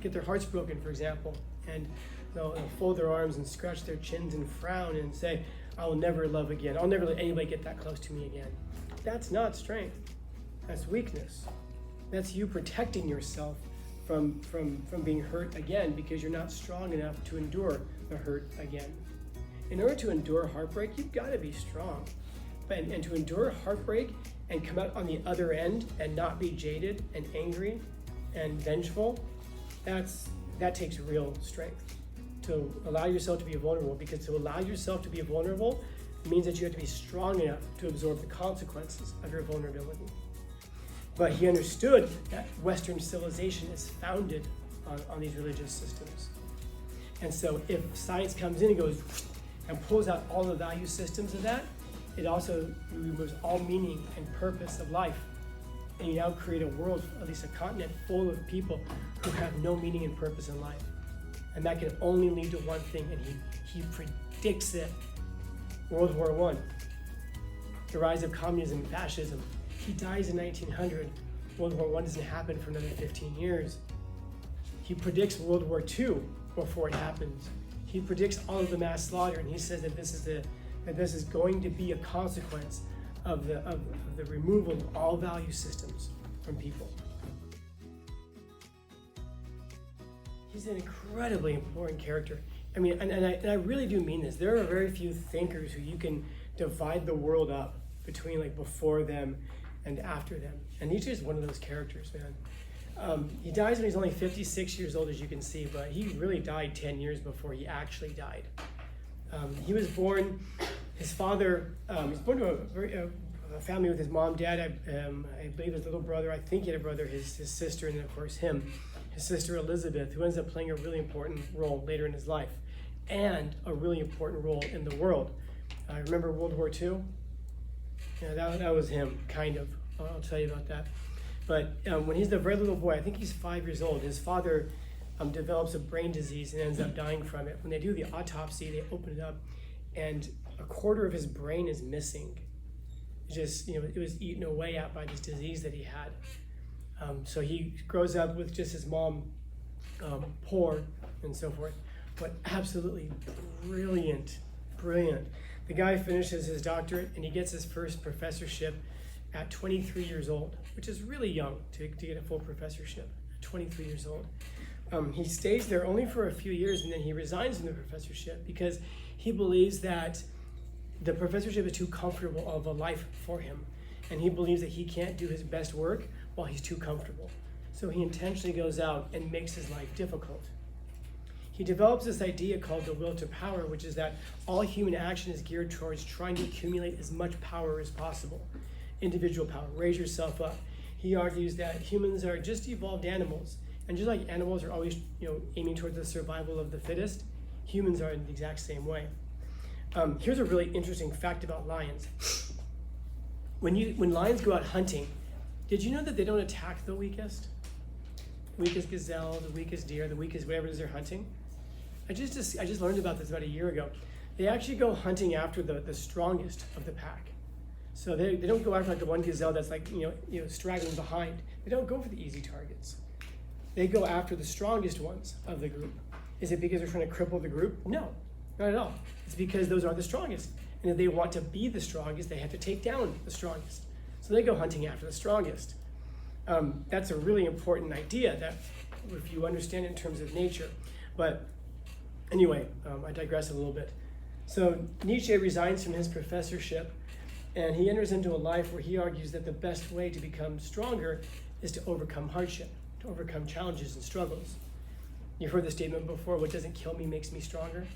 get their hearts broken, for example, and they'll fold their arms and scratch their chins and frown and say, I will never love again. I'll never let anybody get that close to me again. That's not strength. That's weakness. That's you protecting yourself from being hurt again because you're not strong enough to endure the hurt again. In order to endure heartbreak, you've got to be strong. And to endure heartbreak and come out on the other end and not be jaded and angry and vengeful, that takes real strength. To allow yourself to be vulnerable, because to allow yourself to be vulnerable means that you have to be strong enough to absorb the consequences of your vulnerability. But he understood that Western civilization is founded on these religious systems. And so if science comes in and goes and pulls out all the value systems of that, it also removes all meaning and purpose of life. And you now create a world, at least a continent, full of people who have no meaning and purpose in life. And that can only lead to one thing, and he predicts it. World War I, the rise of communism and fascism. He dies in 1900. World War I doesn't happen for another 15 years. He predicts World War II before it happens. He predicts all of the mass slaughter, and he says that this is going to be a consequence of the removal of all value systems from people. He's an incredibly important character. I mean, and I really do mean this. There are very few thinkers who you can divide the world up between like before them and after them. And Nietzsche is one of those characters, man. He dies when he's only 56 years old, as you can see, but he really died 10 years before he actually died. He was born, his father, he was born to a family with his mom, dad, I believe his little brother, I think he had a brother, his sister, and then of course him. His sister Elizabeth, who ends up playing a really important role later in his life, and a really important role in the world. I remember World War II. Yeah, that was him, kind of. I'll tell you about that. But when he's a very little boy, I think he's 5 years old, his father develops a brain disease and ends up dying from it. When they do the autopsy, they open it up, and a quarter of his brain is missing. It was eaten away at by this disease that he had. So he grows up with just his mom, poor and so forth, but absolutely brilliant. The guy finishes his doctorate and he gets his first professorship at 23 years old, which is really young to get a full professorship at 23 years old. He stays there only for a few years and then he resigns from the professorship because he believes that the professorship is too comfortable of a life for him. And he believes that he can't do his best work while he's too comfortable. So he intentionally goes out and makes his life difficult. He develops this idea called the will to power, which is that all human action is geared towards trying to accumulate as much power as possible. Individual power, raise yourself up. He argues that humans are just evolved animals. And just like animals are always aiming towards the survival of the fittest, humans are in the exact same way. Here's a really interesting fact about lions. When lions go out hunting, did you know that they don't attack the weakest? The weakest gazelle, the weakest deer, the weakest whatever it is they're hunting? I just learned about this about a year ago. They actually go hunting after the strongest of the pack. So they don't go after like the one gazelle that's like straggling behind. They don't go for the easy targets. They go after the strongest ones of the group. Is it because they're trying to cripple the group? No, not at all. It's because those are the strongest. And if they want to be the strongest, they have to take down the strongest. So they go hunting after the strongest. That's a really important idea that if you understand it in terms of nature. But anyway, I digress a little bit. So Nietzsche resigns from his professorship and he enters into a life where he argues that the best way to become stronger is to overcome hardship, to overcome challenges and struggles. You've heard the statement before, what doesn't kill me makes me stronger.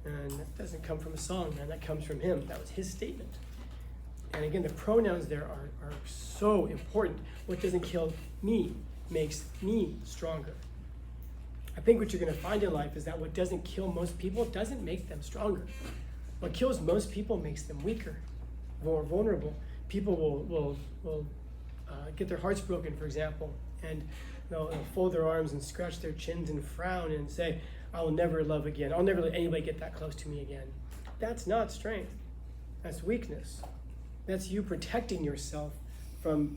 And that doesn't come from a song, man, that comes from him. That was his statement. And again, the pronouns there are so important. What doesn't kill me makes me stronger. I think what you're going to find in life is that what doesn't kill most people doesn't make them stronger. What kills most people makes them weaker, more vulnerable. People will get their hearts broken, for example, and they'll fold their arms and scratch their chins and frown and say, I will never love again. I'll never let anybody get that close to me again. That's not strength. That's weakness. That's you protecting yourself from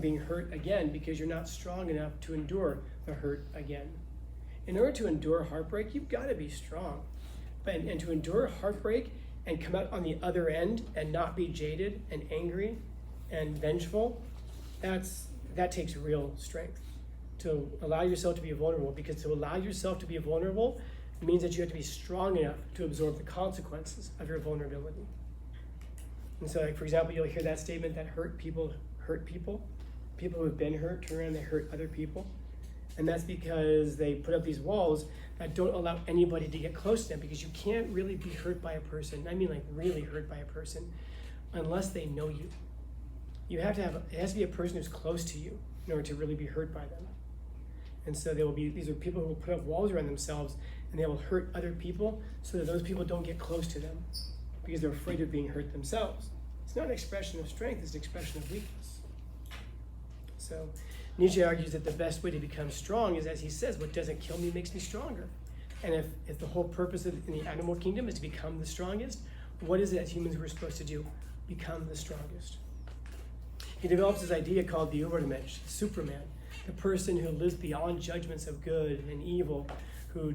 being hurt again because you're not strong enough to endure the hurt again. In order to endure heartbreak, you've got to be strong. And to endure heartbreak and come out on the other end and not be jaded and angry and vengeful, that takes real strength. To allow yourself to be vulnerable, because to allow yourself to be vulnerable means that you have to be strong enough to absorb the consequences of your vulnerability. And so, like, for example, you'll hear that statement that hurt people hurt people. People who have been hurt turn around and they hurt other people. And that's because they put up these walls that don't allow anybody to get close to them, because you can't really be hurt by a person, I mean like really hurt by a person, unless they know you. It has to be a person who's close to you in order to really be hurt by them. And so these are people who will put up walls around themselves, and they will hurt other people so that those people don't get close to them because they're afraid of being hurt themselves. It's not an expression of strength, it's an expression of weakness. So Nietzsche argues that the best way to become strong is, as he says, what doesn't kill me makes me stronger. And if the whole purpose in the animal kingdom is to become the strongest, what is it as humans we're supposed to do? Become the strongest. He develops this idea called the Übermensch, Superman, the person who lives beyond judgments of good and evil, who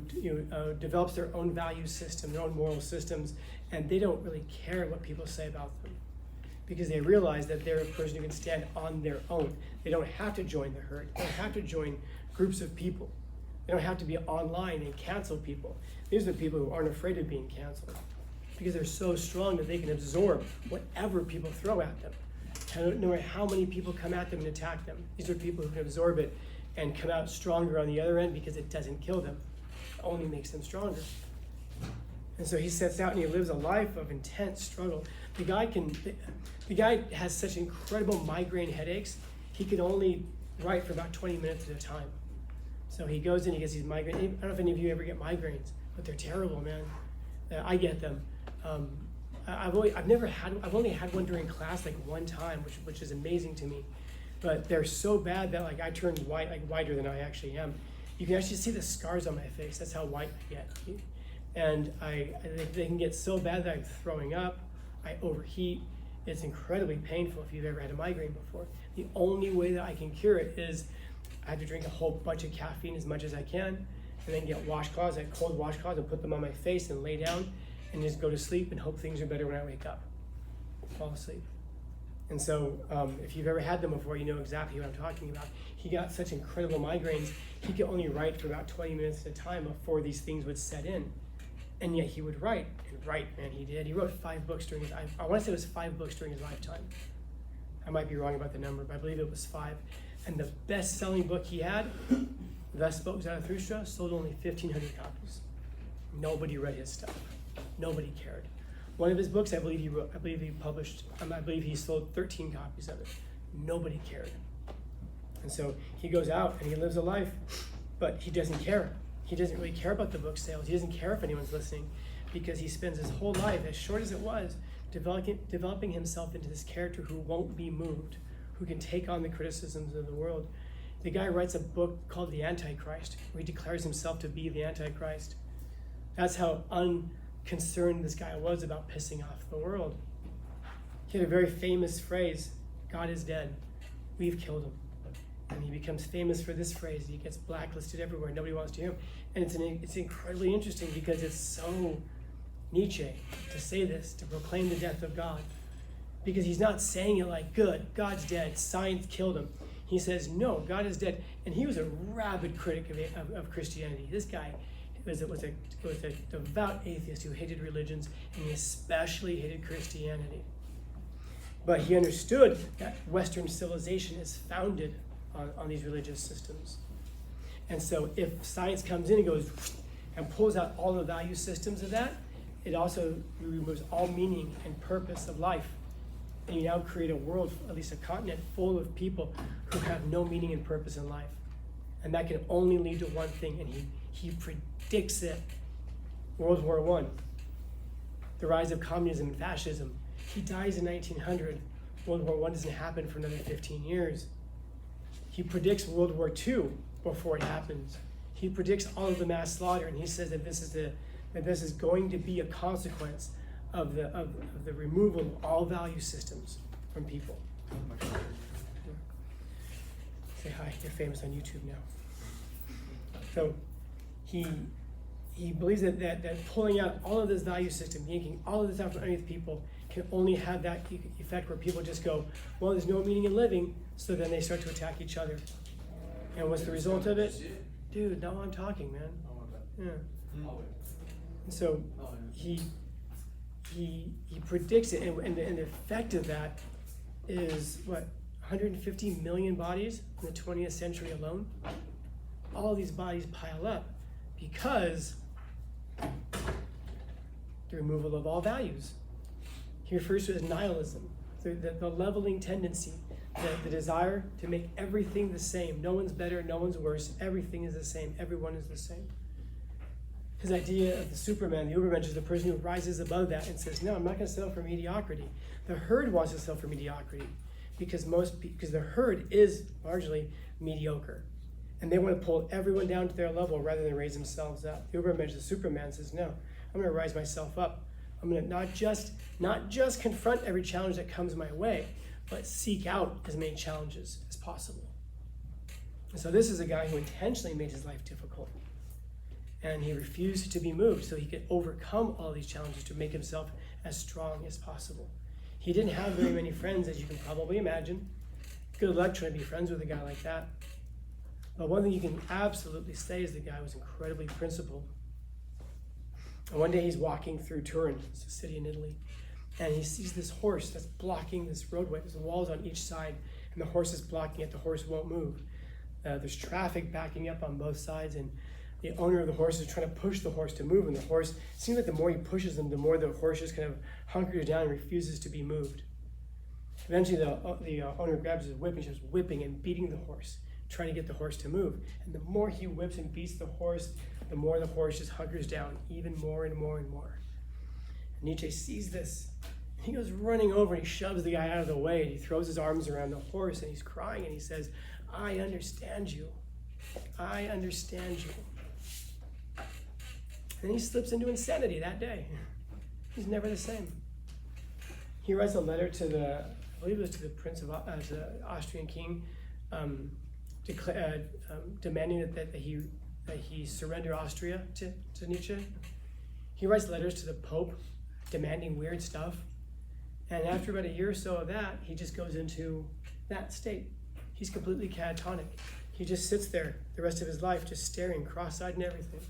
develops their own value system, their own moral systems, and they don't really care what people say about them, because they realize that they're a person who can stand on their own. They don't have to join the herd. They don't have to join groups of people. They don't have to be online and cancel people. These are the people who aren't afraid of being canceled, because they're so strong that they can absorb whatever people throw at them, no matter how many people come at them and attack them. These are people who can absorb it and come out stronger on the other end, because it doesn't kill them. It only makes them stronger. And so he sets out and he lives a life of intense struggle. The guy has such incredible migraine headaches, he can only write for about 20 minutes at a time. So he goes in, he gets these migraines. I don't know if any of you ever get migraines, but they're terrible, man. I get them. I've only had one during class like one time, which is amazing to me. But they're so bad that like I turn white, like whiter than I actually am. You can actually see the scars on my face. That's how white I get. And they can get so bad that I'm throwing up. I overheat. It's incredibly painful if you've ever had a migraine before. The only way that I can cure it is I have to drink a whole bunch of caffeine as much as I can, and then get washcloths, like cold washcloths, and put them on my face and lay down and just go to sleep and hope things are better when I wake up. Fall asleep. And so if you've ever had them before, you know exactly what I'm talking about. He got such incredible migraines, he could only write for about 20 minutes at a time before these things would set in. And yet he would write, man, he did. He wrote 5 books during his, I want to say it was 5 books during his lifetime. I might be wrong about the number, but I believe it was 5. And the best-selling book he had, Vespa was out of Thustra, sold only 1,500 copies. Nobody read his stuff. Nobody cared. One of his books, I believe he sold 13 copies of it. Nobody cared. And so he goes out and he lives a life, but he doesn't care. He doesn't really care about the book sales. He doesn't care if anyone's listening, because he spends his whole life, as short as it was, developing himself into this character who won't be moved, who can take on the criticisms of the world. The guy writes a book called The Antichrist, where he declares himself to be the Antichrist. That's how unconcerned this guy was about pissing off the world. He had a very famous phrase, God is dead, we've killed him. And he becomes famous for this phrase. He gets blacklisted everywhere. Nobody wants to hear him. And it's incredibly interesting, because it's so Nietzsche to say this, to proclaim the death of God. Because he's not saying it like, good, God's dead, science killed him. He says, no, God is dead. And he was a rabid critic of Christianity. This guy was a devout atheist who hated religions, and he especially hated Christianity. But he understood that Western civilization is founded on these religious systems. And so if science comes in and goes and pulls out all the value systems of that, it also removes all meaning and purpose of life. And you now create a world, at least a continent, full of people who have no meaning and purpose in life. And that can only lead to one thing, and he predicts it. World War I, the rise of communism and fascism. He dies in 1900. World War I doesn't happen for another 15 years. He predicts World War II before it happens. He predicts all of the mass slaughter, and he says that this is going to be a consequence of the removal of all value systems from people. Say hi, you're famous on YouTube now. So he believes that pulling out all of this value system, yanking all of this out from underneath people, can only have that effect where people just go, well, there's no meaning in living, so then they start to attack each other. And what's the result of it? Dude, now I'm talking, man. Yeah. And so he predicts it, and the effect of that is what, 150 million bodies in the 20th century alone? All these bodies pile up because the removal of all values. He refers to it as nihilism, the leveling tendency, the desire to make everything the same. No one's better, no one's worse, everything is the same, everyone is the same. His idea of the Superman, the Ubermensch, is the person who rises above that and says, no, I'm not going to settle for mediocrity. The herd wants to settle for mediocrity because the herd is largely mediocre. And they want to pull everyone down to their level rather than raise themselves up. The Ubermensch, the Superman, says, no, I'm going to rise myself up. I'm going to not just confront every challenge that comes my way, but seek out as many challenges as possible. And so this is a guy who intentionally made his life difficult. And he refused to be moved so he could overcome all these challenges to make himself as strong as possible. He didn't have very many friends, as you can probably imagine. Good luck trying to be friends with a guy like that. But one thing you can absolutely say is the guy was incredibly principled. And one day he's walking through Turin, it's a city in Italy, and he sees this horse that's blocking this roadway. There's walls on each side, and the horse is blocking it. The horse won't move. There's traffic backing up on both sides, and the owner of the horse is trying to push the horse to move, and the horse, it seems like the more he pushes him, the more the horse just kind of hunkers down and refuses to be moved. Eventually, the owner grabs his whip and starts whipping and beating the horse, trying to get the horse to move. And the more he whips and beats the horse, the more the horse just hunkers down, even more and more and more. And Nietzsche sees this. He goes running over and he shoves the guy out of the way, and he throws his arms around the horse and he's crying and he says, I understand you. I understand you. And he slips into insanity that day. He's never the same. He writes a letter to I believe it was to the Prince of the Austrian king, demanding that he surrender Austria to Nietzsche. He writes letters to the Pope demanding weird stuff. And after about a year or so of that, he just goes into that state. He's completely catatonic. He just sits there the rest of his life, just staring, cross-eyed and everything.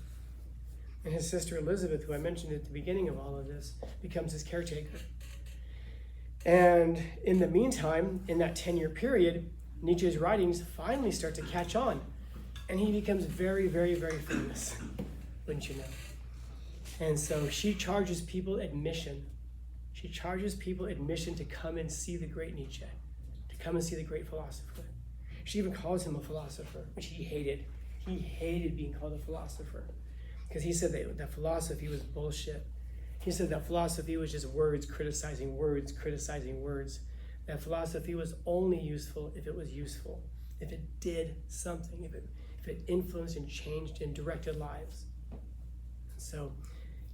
And his sister Elizabeth, who I mentioned at the beginning of all of this, becomes his caretaker. And in the meantime, in that 10-year period, Nietzsche's writings finally start to catch on. And he becomes very, very, very famous, wouldn't you know? And so she charges people admission. She charges people admission to come and see the great Nietzsche, to come and see the great philosopher. She even calls him a philosopher, which he hated. He hated being called a philosopher because he said that philosophy was bullshit. He said that philosophy was just words criticizing words, criticizing words. That philosophy was only useful if it was useful, if it did something, if it influenced and changed and directed lives. So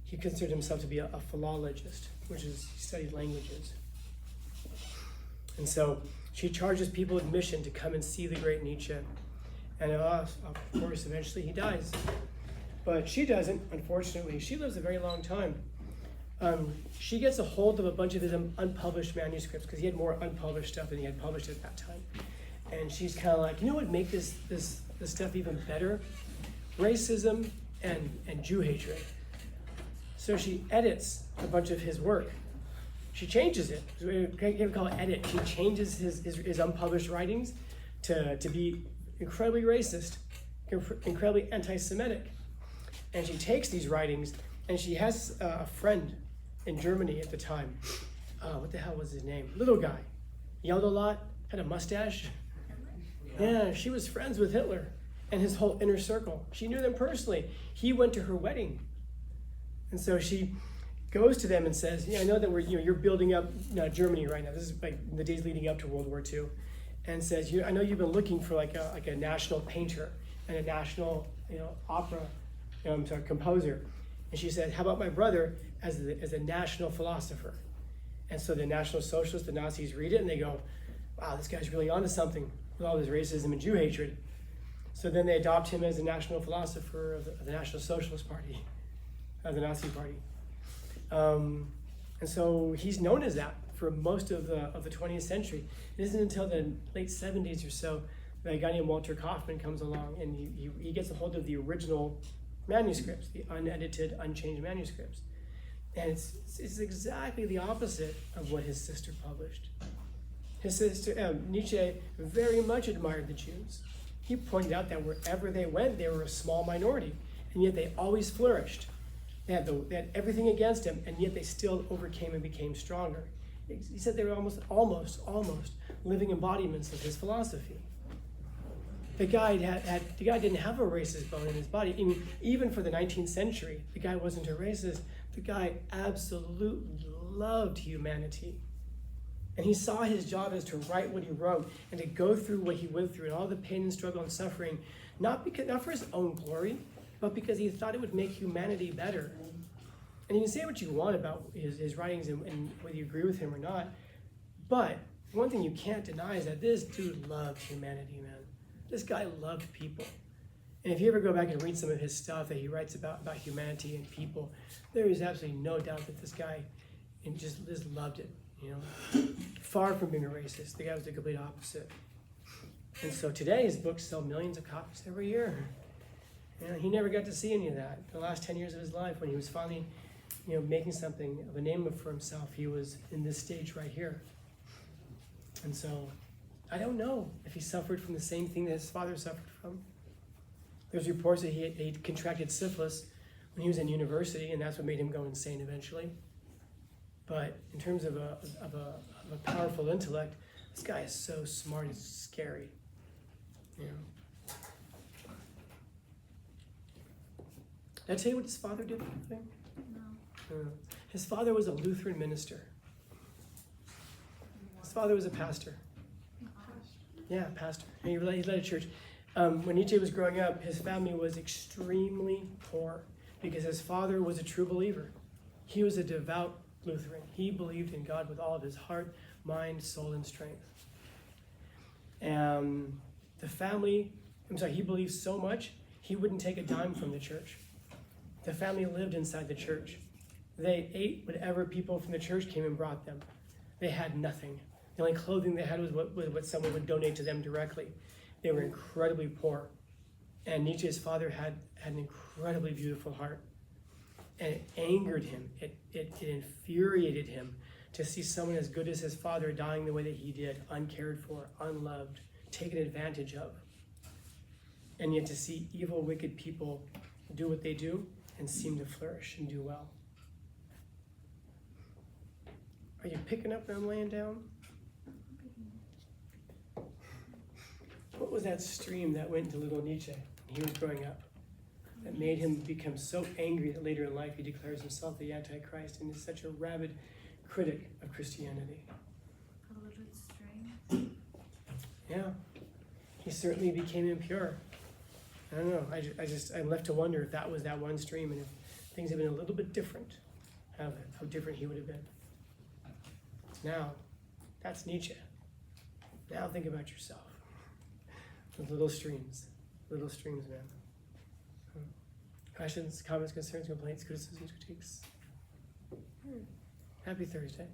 he considered himself to be a philologist, which is he studied languages. And so she charges people admission to come and see the great Nietzsche. And of course, eventually he dies. But she doesn't, unfortunately. She lives a very long time. She gets a hold of a bunch of his unpublished manuscripts because he had more unpublished stuff than he had published at that time. And she's kind of like, you know what would make this stuff even better? Racism and Jew hatred. So she edits a bunch of his work. She changes it. We can't call it edit. She changes his unpublished writings to be incredibly racist, incredibly anti-Semitic. And she takes these writings, and she has a friend in Germany at the time. What the hell was his name? Little guy. Yelled a lot, had a mustache. Yeah, she was friends with Hitler and his whole inner circle. She knew them personally. He went to her wedding. And so she goes to them and says, yeah, I know that you're building up Germany right now. This is like the days leading up to World War II. And says, I know you've been looking for like a national painter and a national opera composer. And she said, how about my brother as a national philosopher? And so the National Socialists, the Nazis read it and they go, wow, this guy's really onto something with all this racism and Jew hatred. So then they adopt him as the national philosopher of the National Socialist Party, of the Nazi Party. And so he's known as that for most of the 20th century. It isn't until the late 70s or so that a guy named Walter Kaufman comes along, and he gets a hold of the original manuscripts, the unedited, unchanged manuscripts. And it's exactly the opposite of what his sister published. His sister, Nietzsche, very much admired the Jews. He pointed out that wherever they went, they were a small minority, and yet they always flourished. They had everything against them, and yet they still overcame and became stronger. He said they were almost living embodiments of his philosophy. The guy didn't have a racist bone in his body. I mean, even for the 19th century, the guy wasn't a racist. The guy absolutely loved humanity. And he saw his job as to write what he wrote and to go through what he went through and all the pain and struggle and suffering, not for his own glory, but because he thought it would make humanity better. And you can say what you want about his writings and whether you agree with him or not, but one thing you can't deny is that this dude loved humanity, man. This guy loved people. And if you ever go back and read some of his stuff that he writes about humanity and people, there is absolutely no doubt that this guy just loved it, you know. Far from being a racist, the guy was the complete opposite. And so today his books sell millions of copies every year. You know, he never got to see any of that. The last 10 years of his life, when he was finally, making something of a name for himself, he was in this stage right here. And so I don't know if he suffered from the same thing that his father suffered from. There's reports that he contracted syphilis when he was in university, and that's what made him go insane eventually. But in terms of a powerful intellect, this guy is so smart, it's scary. Did I tell you what his father did for a thing? No. His father was a Lutheran minister. His father was a pastor. Yeah, pastor. And he led a church. When Nietzsche was growing up, his family was extremely poor because his father was a true believer. He was a devout Lutheran. He believed in God with all of his heart, mind, soul, and strength. And he believed so much, he wouldn't take a dime from the church. The family lived inside the church. They ate whatever people from the church came and brought them. They had nothing. The only clothing they had was what someone would donate to them directly. They were incredibly poor. And Nietzsche's father had an incredibly beautiful heart. And it angered him. It infuriated him to see someone as good as his father dying the way that he did, uncared for, unloved, taken advantage of. And yet to see evil, wicked people do what they do and seem to flourish and do well. Are you picking up where I'm laying down? What was that stream that went into little Nietzsche when he was growing up that made him become so angry that later in life he declares himself the Antichrist and is such a rabid critic of Christianity? Polluted stream? Yeah, he certainly became impure. I don't know, I'm left to wonder if that was that one stream and if things had been a little bit different, how different he would have been. Now, that's Nietzsche. Now think about yourself. With little streams, man. Questions, comments, concerns, complaints, criticisms, critiques? Happy Thursday.